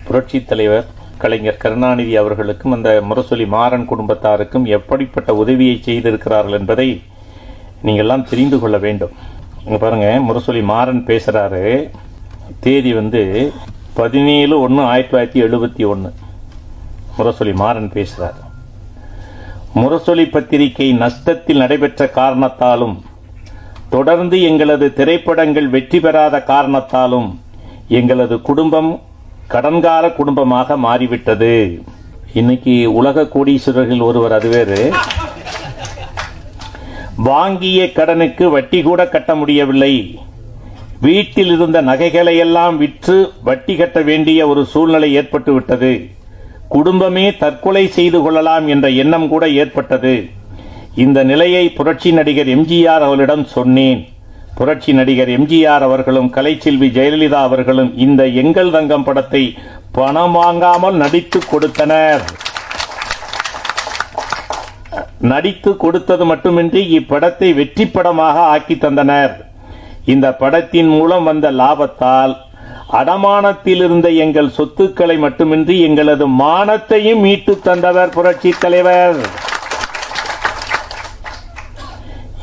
புரட்சி தலைவர் கலைஞர் கருணாநிதி அவர்களுக்கும் அந்த முரசொலி மாறன் குடும்பத்தாருக்கும் எப்படிப்பட்ட உதவியை செய்திருக்கிறார்கள் என்பதை நீங்கள்லாம் தெரிந்து கொள்ள வேண்டும். இங்க பாருங்க, முரசொலி மாறன் பேசுறாரு. தேதி 17/1/1971. முரசொலி மாறன் பேசுறார். முரசொலி பத்திரிகை நஷ்டத்தில் நடைபெற்ற காரணத்தாலும் தொடர்ந்து எங்களது திரைப்படங்கள் வெற்றி பெறாத காரணத்தாலும் எங்களது குடும்பம் கடன்கார குடும்பமாக மாறிவிட்டது. இன்னைக்கு உலக கோடீஸ்வரர்கள் ஒருவர், அது வேறு. வாங்கிய கடனுக்கு வட்டி கூட கட்ட முடியவில்லை. வீட்டில் இருந்த நகைகளை எல்லாம் விற்று வட்டி கட்ட வேண்டிய ஒரு சூழ்நிலை ஏற்பட்டுவிட்டது. குடும்பமே தற்கொலை செய்து கொள்ளலாம் என்ற எண்ணம் கூட ஏற்பட்டது. இந்த நிலையை புரட்சி நடிகர் எம்ஜிஆர் அவர்களிடம் சொன்னேன். புரட்சி நடிகர் எம்ஜிஆர் அவர்களும் கலைச்செல்வி ஜெயலலிதா அவர்களும் இந்த எங்கள் தங்கம் படத்தை பணம் வாங்காமல் நடித்து கொடுத்தனர். நடித்து கொடுத்தது மட்டுமின்றி இப்படத்தை வெற்றி படமாக ஆக்கி தந்தனர். இந்த படத்தின் மூலம் வந்த லாபத்தால் அடமானத்தில் இருந்த எங்கள் சொத்துக்களை மட்டுமின்றி எங்களது மானத்தையும் மீட்டு தந்தவர் புரட்சி தலைவர்.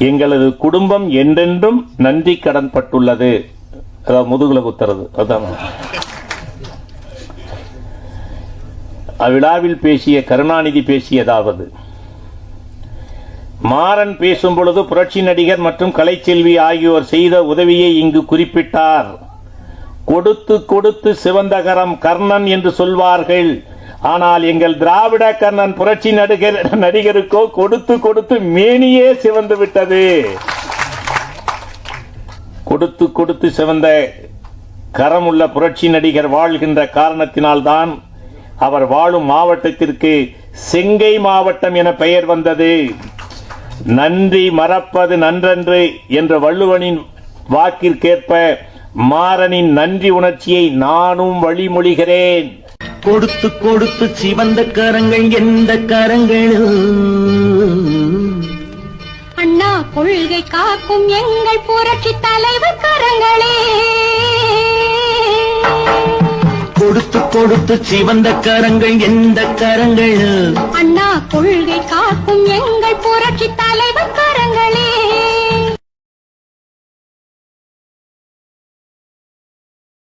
எங்களது குடும்பம் என்றென்றும் நன்றி கடன் பட்டுள்ளது. அதாவது முதுகுல குத்துறது. அதான் அவ்விழாவில் பேசிய கருணாநிதி பேசியதாவது: மாறன் பேசும் பொழுது புரட்சி நடிகர் மற்றும் கலைச்செல்வி ஆகியோர் செய்த உதவியை இங்கு குறிப்பிட்டார். கொடுத்து கொடுத்து சிவந்த கரம் கர்ணன் என்று சொல்வார்கள். ஆனால் எங்கள் திராவிட கர்ணன் புரட்சி நடிகருக்கோ கொடுத்து கொடுத்து மேனியே சிவந்து விட்டது. கொடுத்து கொடுத்து சிவந்த கரம் உள்ள புரட்சி நடிகர் வாழ்கின்ற காரணத்தினால்தான் அவர் வாழும் மாவட்டத்திற்கு செங்கை மாவட்டம் என பெயர் வந்தது. நன்றி மறப்பது நன்றன்று என்ற வள்ளுவனின் வாக்கிற்கேற்ப மாறனின் நன்றி உணர்ச்சியை நானும் வழிமொழிகிறேன். கொடுத்து கொடுத்து சிவந்த கரங்கள் எந்த கரங்கள்? அண்ணா கொள்கை காக்கும் எங்கள் புரட்சி தலைவர் கரங்களே. கொடுத்து கொடுத்து சிவந்த கரங்கள் எந்த கரங்கள்? அண்ணா கொள்கை காக்கும் எங்கள் புரட்சி தலைவர் கரங்களே.